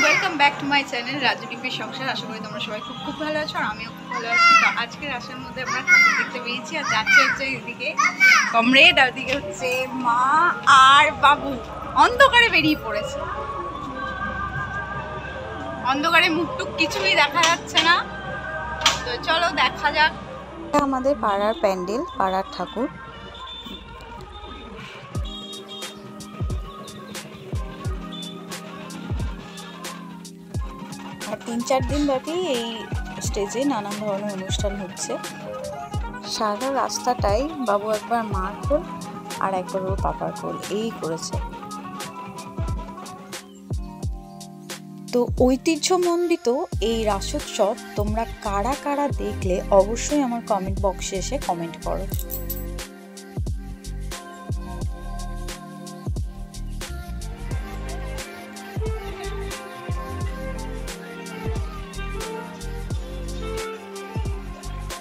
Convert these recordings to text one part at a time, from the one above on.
Welcome back to my channel Raju ডিপির সংসার। আশা করি তোমরা সবাই খুব ভালো আছো আর আমিও খুব ভালো আছি। তো আজকের আসার মধ্যে আমরা ঠাকুর দেখতে পেয়েছি আর যাচ্ছে হচ্ছে এদিকে কমরেড আর দিকে হচ্ছে মা আর বাবু। অন্ধকারে বেরিয়ে পড়েছে, অন্ধকারে মুখটুক কিছুই দেখা যাচ্ছে না। তো চলো দেখা যাক। আমাদের পাড়ার প্যান্ডেল, পাড়ার ঠাকুর। আর ৩-৪ দিন ব্যাপী এই স্টেজে নানান ধরনের অনুষ্ঠান হচ্ছে। সারা রাস্তাটাই বাবু একবার মার কোল আর একবার ওর পাপার কোল এই করেছে। তো ঐতিহ্যমণ্ডিত এই রাসোৎসব তোমরা কারা কারা দেখলে অবশ্যই আমার কমেন্ট বক্সে এসে কমেন্ট করো।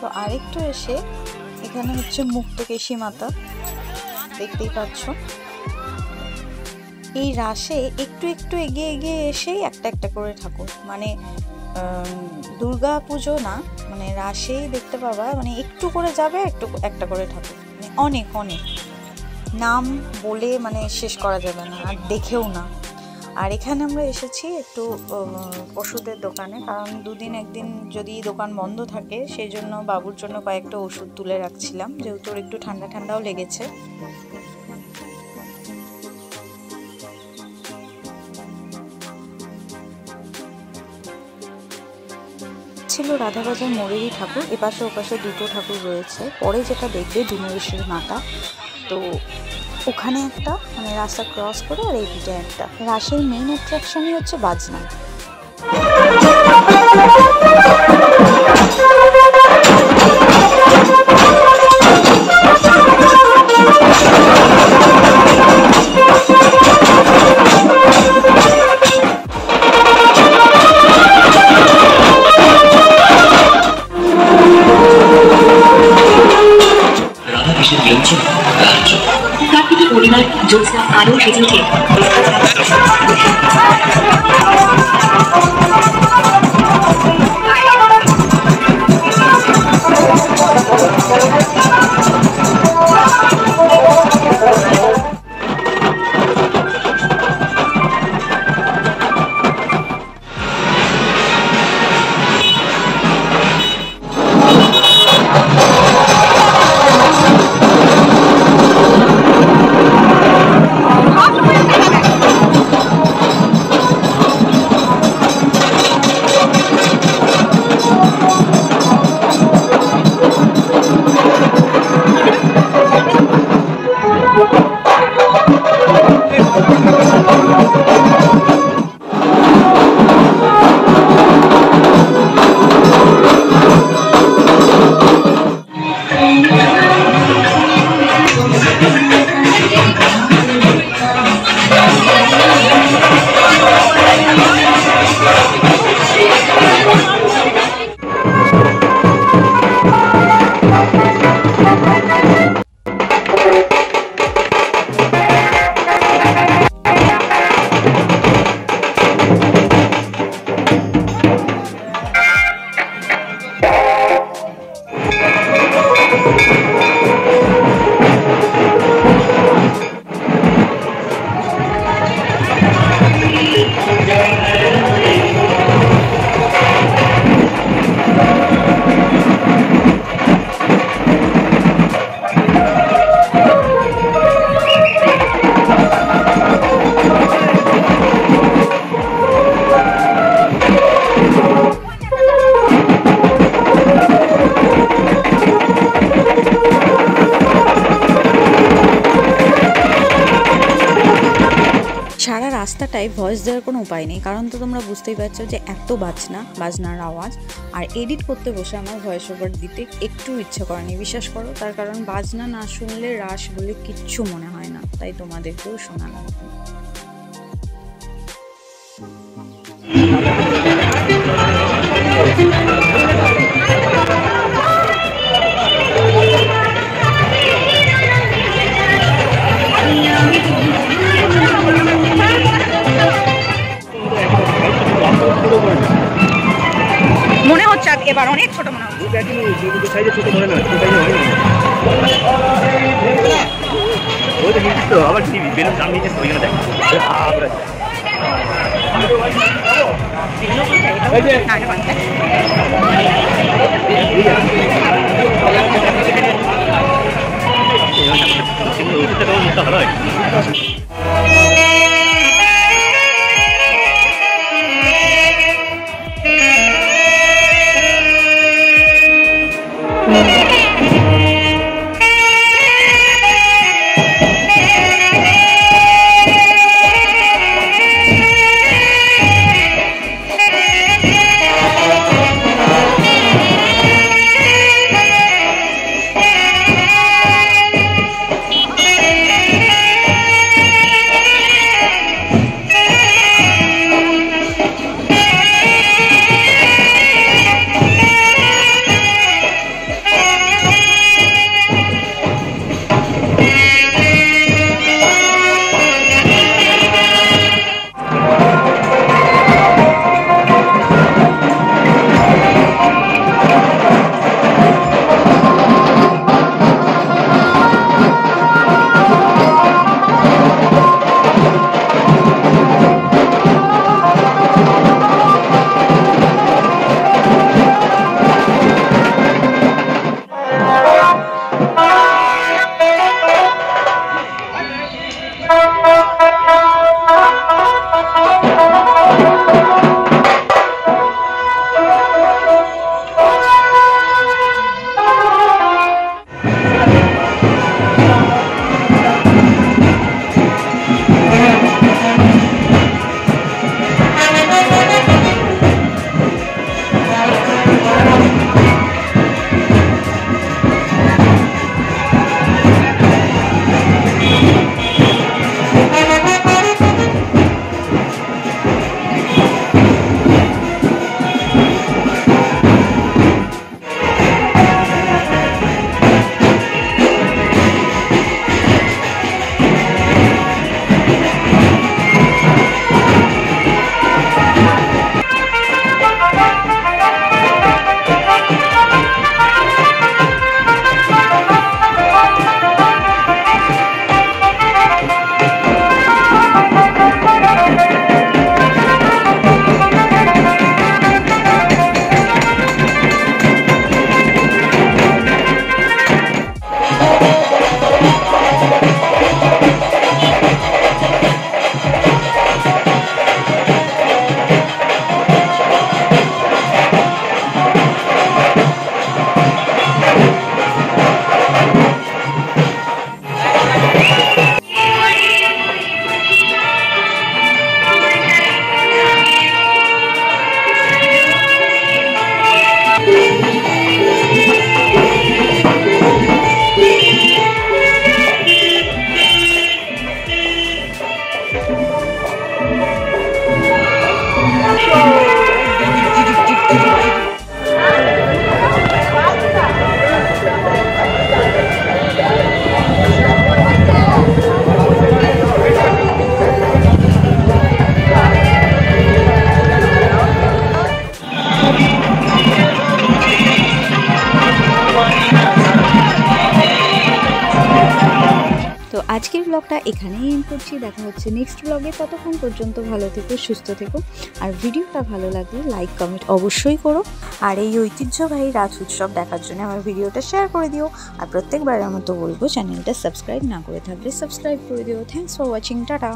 তো আরেকটু এসে এখানে হচ্ছে মুক্তকেশী মাতা, দেখতেই পাচ্ছ। এই রাসে একটু একটু এগিয়ে এগিয়ে এসেই একটা একটা করে ঠাকুর, মানে দুর্গা পুজো না, মানে রাসেই দেখতে পাবা, মানে একটু করে যাবে একটু একটা করে ঠাকুর, মানে অনেক অনেক নাম বলে মানে শেষ করা যাবে না, আর দেখেও না। আর এখানে আমরা এসেছি একটু ওষুধের দোকানে, কারণ দুদিন একদিন যদি দোকান বন্ধ থাকে সেই জন্য বাবুর জন্য কয়েকটা ওষুধ তুলে রাখছিলাম, যেহেতু একটু ঠান্ডা ঠান্ডাও লেগেছে। ছিল রাধাবাজার মোড়েরই ঠাকুর, এপাশে ওপাশে দুটো ঠাকুর রয়েছে। পরে যেটা দেখবে ডুমুরেশ্বরী মাতা, তো ওখানে একটা, মানে রাস্তা ক্রস করে, আর এই দিকে একটা। রাসের মেইন অ্যাট্রাকশনই হচ্ছে বাজনা। কার্তিকের পরিবার জ্যোৎস্না আরও সেজে ওঠে। সারা রাস্তাটায় ভয়েস দেওয়ার কোনো উপায় নেই, কারণ তো তোমরা বুঝতেই পারছো যে এত বাজনার আওয়াজ। আর এডিট করতে বসে আমার ভয়েস ওভার দিতে একটু ইচ্ছে করেনি, বিশ্বাস করো। তার কারণ বাজনা না শুনলে রাস বলে কিচ্ছু মনে হয় না, তাই তোমাদেরকেও শোনা লাগবে। সাইজে ছোট ধরে না, ছোট সাইজে হয় না। ওই তো নিচ্ছিস তো, আবার টিভি বেলুন দাম নিচ্ছিস তো, ওইখানে দেখ। ভালো হয়। আজকের ব্লগটা এখানেই এন্ড করছি। দেখা হচ্ছে নেক্সট ব্লগে। ততক্ষণ পর্যন্ত ভালো থেকো, সুস্থ থেকো। আর ভিডিওটা ভালো লাগলে লাইক কমেন্ট অবশ্যই করো। আর এই ঐতিহ্যবাহী রাজ উৎসব দেখার জন্য আমার ভিডিওটা শেয়ার করে দিও। আর প্রত্যেকবারের মতো বলবো, চ্যানেলটা সাবস্ক্রাইব না করে থাকলে সাবস্ক্রাইব করে দিও। Thanks for watching. টাটা।